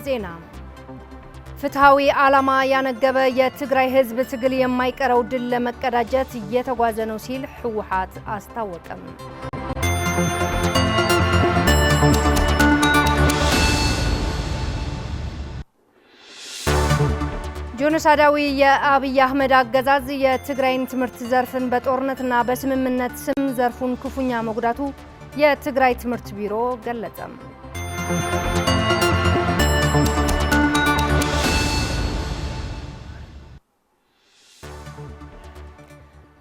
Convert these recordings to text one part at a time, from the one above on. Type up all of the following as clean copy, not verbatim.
ዜና ፍትሃዊ ዓላማ ያነገበ የትግራይ ህዝብ ትግል የማይቀረው ድል ለመቀዳጀት እየተጓዘ ነው ሲል ህወሓት አስታወቀም። ጆኖሳይዳዊ የአብይ አህመድ አገዛዝ የትግራይን ትምህርት ዘርፍን በጦርነትና በስምምነት ስም ዘርፉን ክፉኛ መጉዳቱ የትግራይ ትምህርት ቢሮ ገለጸም።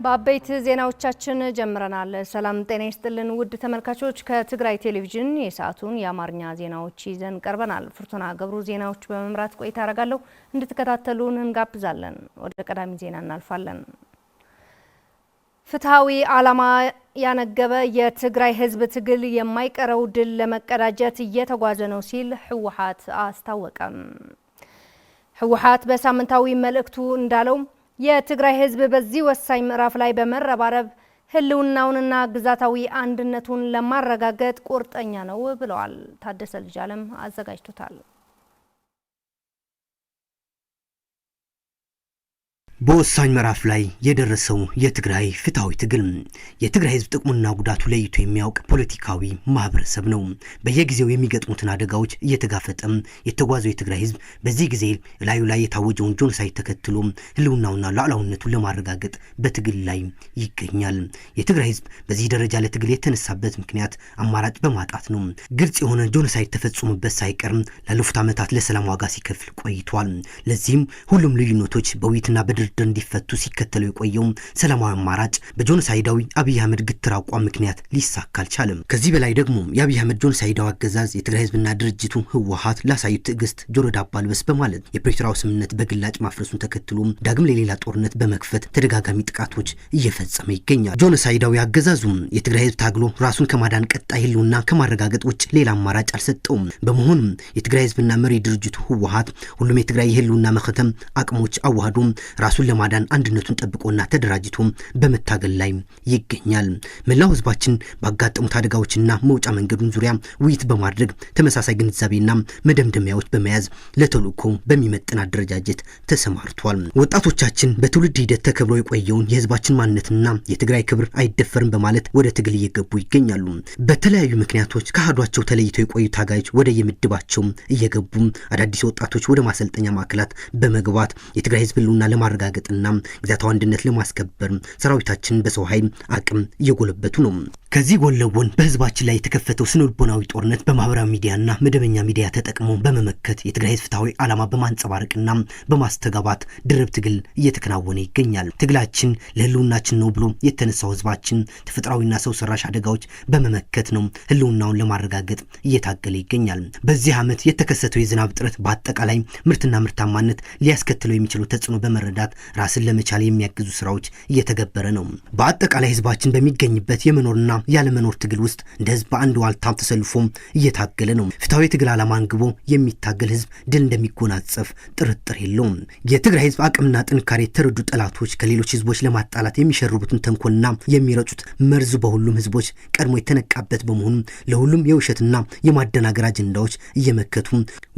በአበይት ዜናዎቻችን ጀምረናል። ሰላም ጤና ይስጥልን ውድ ተመልካቾች፣ ከትግራይ ቴሌቪዥን የሰዓቱን የአማርኛ ዜናዎች ይዘን ቀርበናል። ፍርቱና ገብሩ ዜናዎች በመምራት ቆይታ አደርጋለሁ። እንድትከታተሉን እንጋብዛለን። ወደ ቀዳሚ ዜና እናልፋለን። ፍትሃዊ ዓላማ ያነገበ የትግራይ ህዝብ ትግል የማይቀረው ድል ለመቀዳጀት እየተጓዘ ነው ሲል ህወሓት አስታወቀም። ህወሓት በሳምንታዊ መልእክቱ እንዳለው የትግራይ ህዝብ በዚህ ወሳኝ ምዕራፍ ላይ በመረባረብ ህልውናውንና ግዛታዊ አንድነቱን ለማረጋገጥ ቁርጠኛ ነው ብለዋል። ታደሰ ልጅ ዓለም አዘጋጅቶታል። በወሳኝ ምዕራፍ ላይ የደረሰው የትግራይ ፍትሃዊ ትግል የትግራይ ህዝብ ጥቅሙና ጉዳቱ ለይቶ የሚያውቅ ፖለቲካዊ ማህበረሰብ ነው። በየጊዜው የሚገጥሙትን አደጋዎች እየተጋፈጠም የተጓዘው የትግራይ ህዝብ በዚህ ጊዜ ላዩ ላይ የታወጀውን ጆኖሳይድ ተከትሎ ህልውናውና ሉዓላዊነቱን ለማረጋገጥ በትግል ላይ ይገኛል። የትግራይ ህዝብ በዚህ ደረጃ ለትግል የተነሳበት ምክንያት አማራጭ በማጣት ነው። ግልጽ የሆነ ጆኖሳይድ ተፈጽሞበት ሳይቀር ላለፉት ዓመታት ለሰላም ዋጋ ሲከፍል ቆይቷል። ለዚህም ሁሉም ልዩነቶች በውይይትና በድርድር እንዲፈቱ ሲከተሉ የቆየው ሰላማዊ አማራጭ በጆኖሳይዳዊ አብይ አህመድ ግትር አቋም ምክንያት ሊሳካ አልቻለም። ከዚህ በላይ ደግሞ የአብይ አህመድ ጆኖሳይዳዊ አገዛዝ የትግራይ ህዝብና ድርጅቱ ህወሓት ላሳዩት ትዕግስት ጆሮ ዳባ ልበስ በማለት የፕሪቶሪያው ስምምነት በግላጭ ማፍረሱን ተከትሎ ዳግም ለሌላ ጦርነት በመክፈት ተደጋጋሚ ጥቃቶች እየፈጸመ ይገኛል። ጆኖሳይዳዊ አገዛዙ የትግራይ ህዝብ ታግሎ ራሱን ከማዳን ቀጣይ ህልውና ከማረጋገጥ ውጭ ሌላ አማራጭ አልሰጠውም። በመሆኑም የትግራይ ህዝብና መሪ ድርጅቱ ህወሓት ሁሉም የትግራይ የህልውና መከተም አቅሞች አዋህዶ ራሱን ለማዳን አንድነቱን ጠብቆና ተደራጅቶ በመታገል ላይ ይገኛል። መላው ህዝባችን ባጋጠሙት አደጋዎችና መውጫ መንገዱን ዙሪያ ውይይት በማድረግ ተመሳሳይ ግንዛቤና መደምደሚያዎች በመያዝ ለተልእኮ በሚመጥን አደረጃጀት ተሰማርቷል። ወጣቶቻችን በትውልድ ሂደት ተከብሮ የቆየውን የህዝባችን ማንነትና የትግራይ ክብር አይደፈርም በማለት ወደ ትግል እየገቡ ይገኛሉ። በተለያዩ ምክንያቶች ከአህዷቸው ተለይተው የቆዩ ታጋዮች ወደ የምድባቸው እየገቡ አዳዲስ ወጣቶች ወደ ማሰልጠኛ ማዕከላት በመግባት የትግራይ ህዝብ ህልውና ለማረጋገጥና ግዛታዊ አንድነት ለማስከበር ሰራዊታችን በሰው ኃይል አቅም እየጎለበቱ ነው። ከዚህ ጎን ለጎን በህዝባችን ላይ የተከፈተው ስነልቦናዊ ጦርነት በማህበራዊ ሚዲያና መደበኛ ሚዲያ ተጠቅሞ በመመከት የትግራይ ህዝብ ፍትሃዊ ዓላማ በማንጸባረቅና በማስተጋባት ድርብ ትግል እየተከናወነ ይገኛል። ትግላችን ለህልውናችን ነው ብሎ የተነሳው ህዝባችን ተፈጥሯዊና ሰው ሰራሽ አደጋዎች በመመከት ነው ህልውናውን ለማረጋገጥ እየታገለ ይገኛል። በዚህ ዓመት የተከሰተው የዝናብ እጥረት በአጠቃላይ ምርትና ምርታማነት ሊያስከትለው የሚችለው ተጽዕኖ በመረዳት ራስን ለመቻል የሚያግዙ ስራዎች እየተገበረ ነው። በአጠቃላይ ህዝባችን በሚገኝበት የመኖርና ያለመኖር ትግል ውስጥ እንደ ህዝብ በአንድ ዋልታ ተሰልፎ እየታገለ ነው። ፍትሃዊ ትግል ዓላማ አንግቦ የሚታገል ህዝብ ድል እንደሚጎናጸፍ ጥርጥር የለውም። የትግራይ ህዝብ አቅምና ጥንካሬ የተረዱ ጠላቶች ከሌሎች ህዝቦች ለማጣላት የሚሸርቡትን ተንኮልና የሚረጩት መርዝ በሁሉም ህዝቦች ቀድሞ የተነቃበት በመሆኑ ለሁሉም የውሸትና የማደናገር አጀንዳዎች እየመከቱ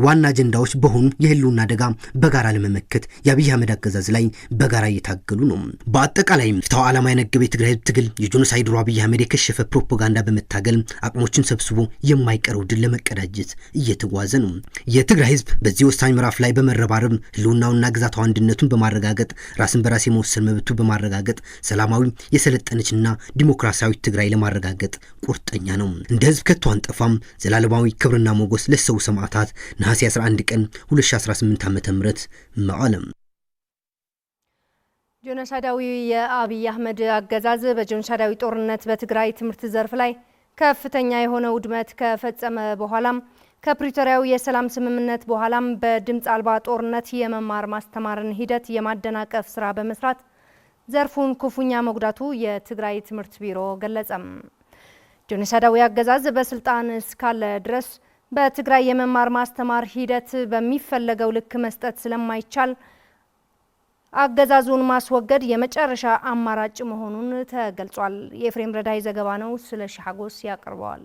ዋና አጀንዳዎች በሆኑ የህልውና አደጋ በጋራ ለመመከት የአብይ አህመድ አገዛዝ ላይ በጋራ እየታገሉ ነው። በአጠቃላይ ፍትሃዊ ዓላማ ያነገበ የትግራይ ህዝብ ትግል የጆኖሳይድ አብይ አህመድ የከሸፈ ፕሮፓጋንዳ በመታገል አቅሞችን ሰብስቦ የማይቀረው ድል ለመቀዳጀት እየተጓዘ ነው። የትግራይ ህዝብ በዚህ ወሳኝ ምዕራፍ ላይ በመረባረብ ህልውናውና ግዛታዊ አንድነቱን በማረጋገጥ ራስን በራስ የመወሰን መብቱ በማረጋገጥ ሰላማዊ የሰለጠነችና ዲሞክራሲያዊ ትግራይ ለማረጋገጥ ቁርጠኛ ነው። እንደ ህዝብ ከቶ አንጠፋም። ዘላለማዊ ክብርና ሞገስ ለሰው ሰማዕታት። ነሐሴ 11 ቀን 2018 ዓ.ም መቀለም። ጆኖሳይዳዊ የአብይ አህመድ አገዛዝ በጆኖሳይዳዊ ጦርነት በትግራይ ትምህርት ዘርፍ ላይ ከፍተኛ የሆነ ውድመት ከፈጸመ በኋላም ከፕሪቶሪያው የሰላም ስምምነት በኋላም በድምፅ አልባ ጦርነት የመማር ማስተማርን ሂደት የማደናቀፍ ስራ በመስራት ዘርፉን ክፉኛ መጉዳቱ የትግራይ ትምህርት ቢሮ ገለጸም። ጆኖሳይዳዊ አገዛዝ በስልጣን እስካለ ድረስ በትግራይ የመማር ማስተማር ሂደት በሚፈለገው ልክ መስጠት ስለማይቻል አገዛዙን ማስወገድ የመጨረሻ አማራጭ መሆኑን ተገልጿል። የኤፍሬም ረዳይ ዘገባ ነው። ስለ ሻጎስ ያቀርበዋል።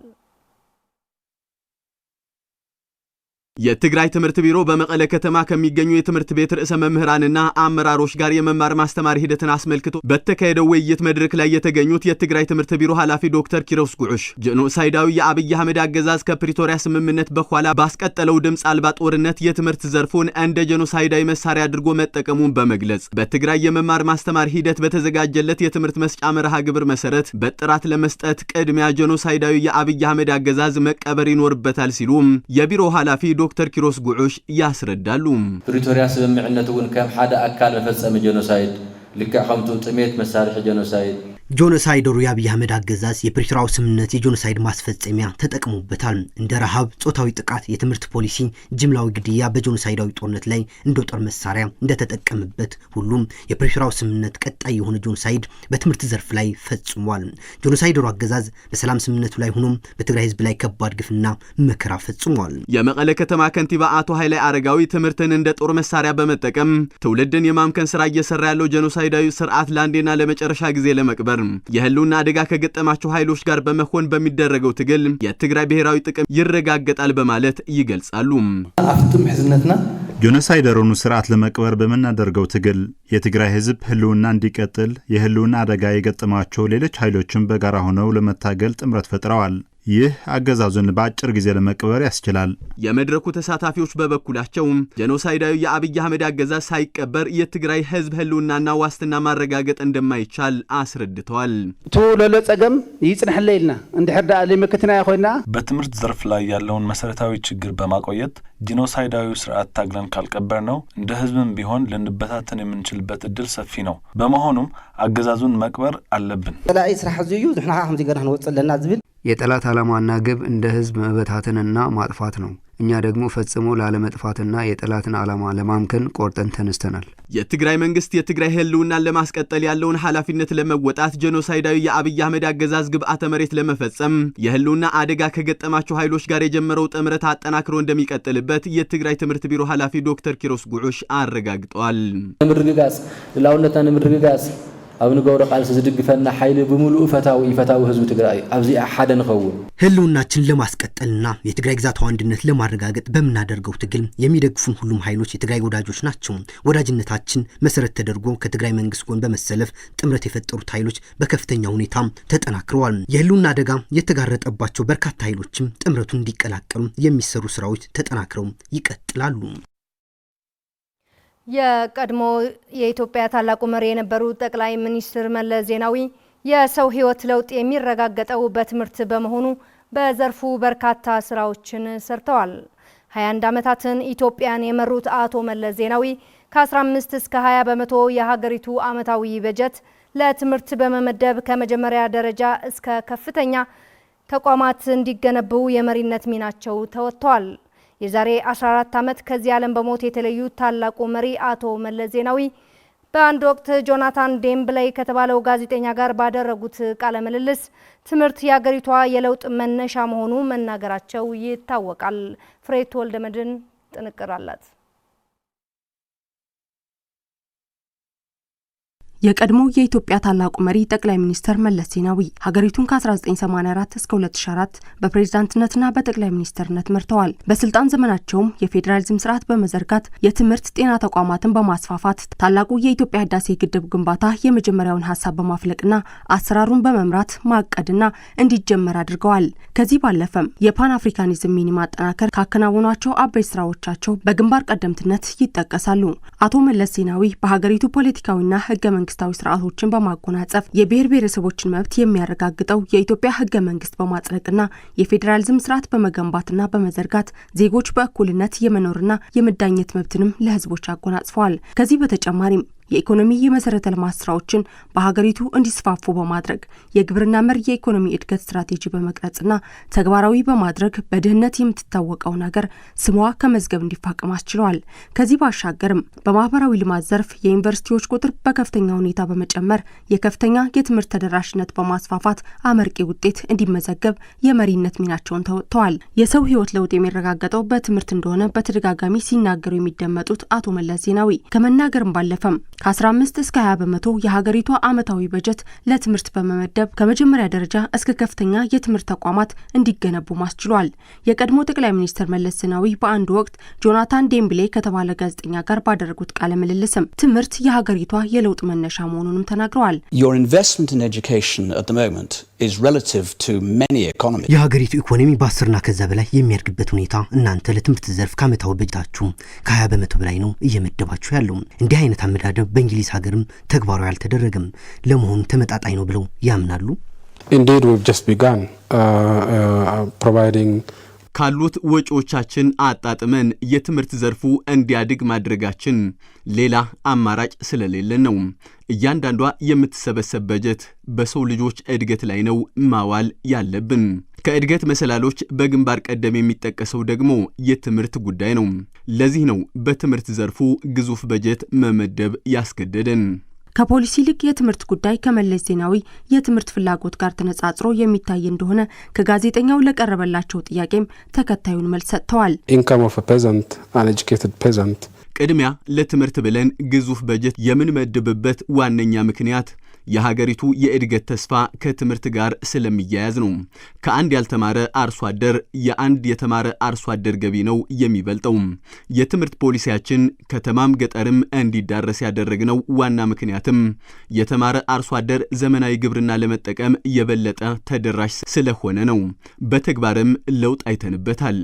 የትግራይ ትምህርት ቢሮ በመቀለ ከተማ ከሚገኙ የትምህርት ቤት ርዕሰ መምህራንና አመራሮች ጋር የመማር ማስተማር ሂደትን አስመልክቶ በተካሄደው ውይይት መድረክ ላይ የተገኙት የትግራይ ትምህርት ቢሮ ኃላፊ ዶክተር ኪሮስ ጉዑሽ ጄኖሳይዳዊ የአብይ አህመድ አገዛዝ ከፕሪቶሪያ ስምምነት በኋላ ባስቀጠለው ድምጽ አልባ ጦርነት የትምህርት ዘርፉን እንደ ጄኖሳይዳዊ መሳሪያ አድርጎ መጠቀሙን በመግለጽ በትግራይ የመማር ማስተማር ሂደት በተዘጋጀለት የትምህርት መስጫ መርሃ ግብር መሰረት በጥራት ለመስጠት ቅድሚያ ጄኖሳይዳዊ የአብይ አህመድ አገዛዝ መቀበር ይኖርበታል ሲሉ የቢሮ ኃላፊ ዶክተር ኪሮስ ጉዑሽ ያስረዳሉ። ፕሪቶሪያ ስምምነት ወን ከም ሓደ አካል መፈጸመ ጄኖሳይድ ልከኸምቱ ጥሜት መሳሪያ ጄኖሳይድ ጄኖሳይደሩ የአብይ አህመድ አገዛዝ የፕሪቶሪያው ስምምነት የጄኖሳይድ ማስፈጸሚያ ተጠቅሞበታል። እንደ ረሃብ፣ ጾታዊ ጥቃት፣ የትምህርት ፖሊሲ፣ ጅምላዊ ግድያ በጄኖሳይዳዊ ጦርነት ላይ እንደ ጦር መሳሪያ እንደተጠቀመበት ሁሉም የፕሪቶሪያው ስምምነት ቀጣይ የሆነ ጄኖሳይድ በትምህርት ዘርፍ ላይ ፈጽሟል። ጄኖሳይደሩ አገዛዝ በሰላም ስምምነቱ ላይ ሆኖም በትግራይ ህዝብ ላይ ከባድ ግፍና መከራ ፈጽሟል። የመቀለ ከተማ ከንቲባ አቶ ኃይላይ አረጋዊ ትምህርትን እንደ ጦር መሳሪያ በመጠቀም ትውልድን የማምከን ስራ እየሰራ ያለው ጄኖሳይዳዊ ስርዓት ለአንዴና ለመጨረሻ ጊዜ ለመቅበር የህልውና አደጋ ከገጠማቸው ኃይሎች ጋር በመሆን በሚደረገው ትግል የትግራይ ብሔራዊ ጥቅም ይረጋገጣል በማለት ይገልጻሉ። አፍጥም ህዝነትና ጄኖሳይደሩን ስርዓት ለመቅበር በመናደርገው ትግል የትግራይ ህዝብ ህልውና እንዲቀጥል የህልውና አደጋ የገጠማቸው ሌሎች ኃይሎችን በጋራ ሆነው ለመታገል ጥምረት ፈጥረዋል። ይህ አገዛዙን በአጭር ጊዜ ለመቅበር ያስችላል። የመድረኩ ተሳታፊዎች በበኩላቸው ጄኖሳይዳዊ የአብይ አህመድ አገዛዝ ሳይቀበር የትግራይ ህዝብ ህልውናና ዋስትና ማረጋገጥ እንደማይቻል አስረድተዋል። ቶለሎ ጸገም ይጽንሐለይልና እንድሕርዳ ለመከተና ያኾይና በትምህርት ዘርፍ ላይ ያለውን መሰረታዊ ችግር በማቆየት ጄኖሳይዳዊ ስርዓት ታግለን ካልቀበር ነው እንደ ህዝብም ቢሆን ልንበታተን የምንችልበት እድል ሰፊ ነው። በመሆኑም አገዛዙን መቅበር አለብን። ላይ ስራህ ዝዩ ዝሕና ሀም ዚገና ወጽለና ዝብል የጠላት ዓላማና ግብ እንደ ህዝብ መበታተንና ማጥፋት ነው። እኛ ደግሞ ፈጽሞ ላለመጥፋትና የጠላትን ዓላማ ለማምከን ቆርጠን ተነስተናል። የትግራይ መንግስት የትግራይ ህልውናን ለማስቀጠል ያለውን ኃላፊነት ለመወጣት ጄኖሳይዳዊ የአብይ አህመድ አገዛዝ ግብዓተ መሬት ለመፈጸም የህልውና አደጋ ከገጠማቸው ኃይሎች ጋር የጀመረው ጥምረት አጠናክሮ እንደሚቀጥልበት የትግራይ ትምህርት ቢሮ ኃላፊ ዶክተር ኪሮስ ጉዑሽ አረጋግጠዋል። ምርግጋጽ ለላውነታን ምርግጋጽ አብን ገውረ ቃልስ ዝድግፈና ኃይል በሙሉ ፈታው ህዝብ ትግራይ አብዚ ሓደ ንኸውን ህልውናችን ለማስቀጠልና የትግራይ ግዛት አንድነት ለማረጋገጥ በመናደርገው ትግል የሚደግፉን ሁሉም ኃይሎች የትግራይ ወዳጆች ናቸው። ወዳጅነታችን መሰረት ተደርጎ ከትግራይ መንግስት ጎን በመሰለፍ ጥምረት የፈጠሩት ኃይሎች በከፍተኛ ሁኔታ ተጠናክረዋል። የህልውና አደጋ የተጋረጠባቸው በርካታ ኃይሎችም ጥምረቱን እንዲቀላቀሉ የሚሰሩ ስራዎች ተጠናክረው ይቀጥላሉ። የቀድሞ የኢትዮጵያ ታላቁ መሪ የነበሩት ጠቅላይ ሚኒስትር መለስ ዜናዊ የሰው ህይወት ለውጥ የሚረጋገጠው በትምህርት በመሆኑ በዘርፉ በርካታ ስራዎችን ሰርተዋል። 21 ዓመታትን ኢትዮጵያን የመሩት አቶ መለስ ዜናዊ ከ15 እስከ 20 በመቶ የሀገሪቱ ዓመታዊ በጀት ለትምህርት በመመደብ ከመጀመሪያ ደረጃ እስከ ከፍተኛ ተቋማት እንዲገነቡ የመሪነት ሚናቸው ተወጥተዋል። የዛሬ 14 ዓመት ከዚህ ዓለም በሞት የተለዩት ታላቁ መሪ አቶ መለስ ዜናዊ በአንድ ወቅት ጆናታን ዴምብሌይ ከተባለው ጋዜጠኛ ጋር ባደረጉት ቃለ ምልልስ ትምህርት የሀገሪቷ የለውጥ መነሻ መሆኑ መናገራቸው ይታወቃል። ፍሬት ወልደመድን ጥንቅር አላት። የቀድሞ የኢትዮጵያ ታላቁ መሪ ጠቅላይ ሚኒስትር መለስ ዜናዊ ሀገሪቱን ከ1984 እስከ 2004 በፕሬዝዳንትነትና በጠቅላይ ሚኒስትርነት መርተዋል። በስልጣን ዘመናቸውም የፌዴራሊዝም ስርዓት በመዘርጋት የትምህርት ጤና ተቋማትን በማስፋፋት ታላቁ የኢትዮጵያ ህዳሴ ግድብ ግንባታ የመጀመሪያውን ሀሳብ በማፍለቅና አሰራሩን በመምራት ማቀድና እንዲጀመር አድርገዋል። ከዚህ ባለፈም የፓን አፍሪካኒዝም ሚኒ ማጠናከር ካከናወኗቸው አበይት ስራዎቻቸው በግንባር ቀደምትነት ይጠቀሳሉ። አቶ መለስ ዜናዊ በሀገሪቱ ፖለቲካዊና ህገ መንግስታዊ ስርዓቶችን በማጎናጸፍ የብሔር ብሔረሰቦችን መብት የሚያረጋግጠው የኢትዮጵያ ህገ መንግስት በማጽደቅና የፌዴራሊዝም ስርዓት በመገንባትና በመዘርጋት ዜጎች በእኩልነት የመኖርና የመዳኘት መብትንም ለህዝቦች አጎናጽፈዋል። ከዚህ በተጨማሪም የኢኮኖሚ የመሰረተ ልማት ስራዎችን በሀገሪቱ እንዲስፋፉ በማድረግ የግብርና መር የኢኮኖሚ እድገት ስትራቴጂ በመቅረጽና ተግባራዊ በማድረግ በድህነት የምትታወቀውን ሀገር ስሟ ከመዝገብ እንዲፋቀም አስችለዋል። ከዚህ ባሻገርም በማህበራዊ ልማት ዘርፍ የዩኒቨርሲቲዎች ቁጥር በከፍተኛ ሁኔታ በመጨመር የከፍተኛ የትምህርት ተደራሽነት በማስፋፋት አመርቂ ውጤት እንዲመዘገብ የመሪነት ሚናቸውን ተወጥተዋል። የሰው ህይወት ለውጥ የሚረጋገጠው በትምህርት እንደሆነ በተደጋጋሚ ሲናገሩ የሚደመጡት አቶ መለስ ዜናዊ ከመናገርም ባለፈም ከ15 እስከ 20 በመቶ የሀገሪቷ ዓመታዊ በጀት ለትምህርት በመመደብ ከመጀመሪያ ደረጃ እስከ ከፍተኛ የትምህርት ተቋማት እንዲገነቡ ማስችሏል። የቀድሞ ጠቅላይ ሚኒስትር መለስ ዜናዊ በአንድ ወቅት ጆናታን ዴምብሌ ከተባለ ጋዜጠኛ ጋር ባደረጉት ቃለ ምልልስም ትምህርት የሀገሪቷ የለውጥ መነሻ መሆኑንም ተናግረዋል። Your investment in education at the moment is relative to many economies. የሀገሪቱ ኢኮኖሚ በ10ና ከዛ በላይ የሚያድግበት ሁኔታ እናንተ ለትምህርት ዘርፍ ከዓመታዊ በጀታችሁ ከ20 በመቶ በላይ ነው እየመደባችሁ ያለው። እንዲህ አይነት አመዳደብ በእንግሊዝ ሀገርም ተግባራዊ አልተደረገም። ለመሆኑ ተመጣጣኝ ነው ብለው ያምናሉ? Indeed, we've just begun providing ካሉት ወጪዎቻችን አጣጥመን የትምህርት ዘርፉ እንዲያድግ ማድረጋችን ሌላ አማራጭ ስለሌለን ነው። እያንዳንዷ የምትሰበሰብ በጀት በሰው ልጆች እድገት ላይ ነው ማዋል ያለብን። ከእድገት መሰላሎች በግንባር ቀደም የሚጠቀሰው ደግሞ የትምህርት ጉዳይ ነው። ለዚህ ነው በትምህርት ዘርፉ ግዙፍ በጀት መመደብ ያስገደደን። ከፖሊሲ ይልቅ የትምህርት ጉዳይ ከመለስ ዜናዊ የትምህርት ፍላጎት ጋር ተነጻጽሮ የሚታይ እንደሆነ ከጋዜጠኛው ለቀረበላቸው ጥያቄም ተከታዩን መልስ ሰጥተዋል። income of a peasant, an educated peasant. ቅድሚያ ለትምህርት ብለን ግዙፍ በጀት የምንመድብበት ዋነኛ ምክንያት የሀገሪቱ የእድገት ተስፋ ከትምህርት ጋር ስለሚያያዝ ነው። ከአንድ ያልተማረ አርሶ አደር የአንድ የተማረ አርሶ አደር ገቢ ነው የሚበልጠው። የትምህርት ፖሊሲያችን ከተማም ገጠርም እንዲዳረስ ያደረግነው ዋና ምክንያትም የተማረ አርሶ አደር ዘመናዊ ግብርና ለመጠቀም የበለጠ ተደራሽ ስለሆነ ነው። በተግባርም ለውጥ አይተንበታል።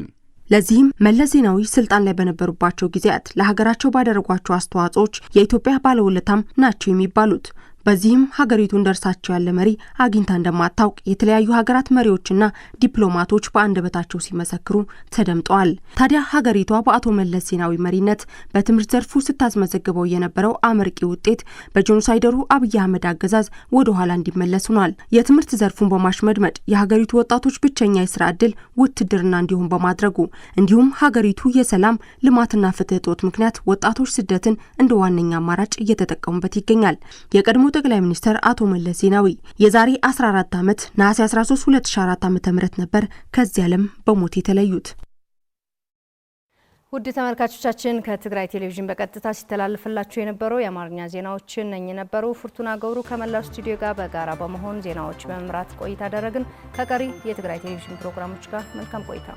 ለዚህም መለስ ዜናዊ ስልጣን ላይ በነበሩባቸው ጊዜያት ለሀገራቸው ባደረጓቸው አስተዋጽኦች የኢትዮጵያ ባለውለታም ናቸው የሚባሉት። በዚህም ሀገሪቱ እንደርሳቸው ያለ መሪ አግኝታ እንደማታውቅ የተለያዩ ሀገራት መሪዎችና ዲፕሎማቶች በአንደበታቸው ሲመሰክሩ ተደምጠዋል። ታዲያ ሀገሪቷ በአቶ መለስ ዜናዊ መሪነት በትምህርት ዘርፉ ስታስመዘግበው የነበረው አመርቂ ውጤት በጄኖሳይደሩ አብይ አህመድ አገዛዝ ወደ ኋላ እንዲመለስ ሆኗል። የትምህርት ዘርፉን በማሽመድመድ የሀገሪቱ ወጣቶች ብቸኛ የስራ ዕድል ውትድርና እንዲሆን በማድረጉ እንዲሁም ሀገሪቱ የሰላም ልማትና ፍትህ እጦት ምክንያት ወጣቶች ስደትን እንደ ዋነኛ አማራጭ እየተጠቀሙበት ይገኛል። የቀድሞ ጠቅላይ ሚኒስትር አቶ መለስ ዜናዊ የዛሬ 14 ዓመት ነሐሴ 13 2004 ዓ.ም ነበር ከዚህ ዓለም በሞት የተለዩት። ውድ ተመልካቾቻችን ከትግራይ ቴሌቪዥን በቀጥታ ሲተላለፍላችሁ የነበረው የአማርኛ ዜናዎች እነኚህ ነበሩ። ፍርቱና ገብሩ ከመላው ስቱዲዮ ጋር በጋራ በመሆን ዜናዎች በመምራት ቆይታ አደረግን። ከቀሪ የትግራይ ቴሌቪዥን ፕሮግራሞች ጋር መልካም ቆይታ።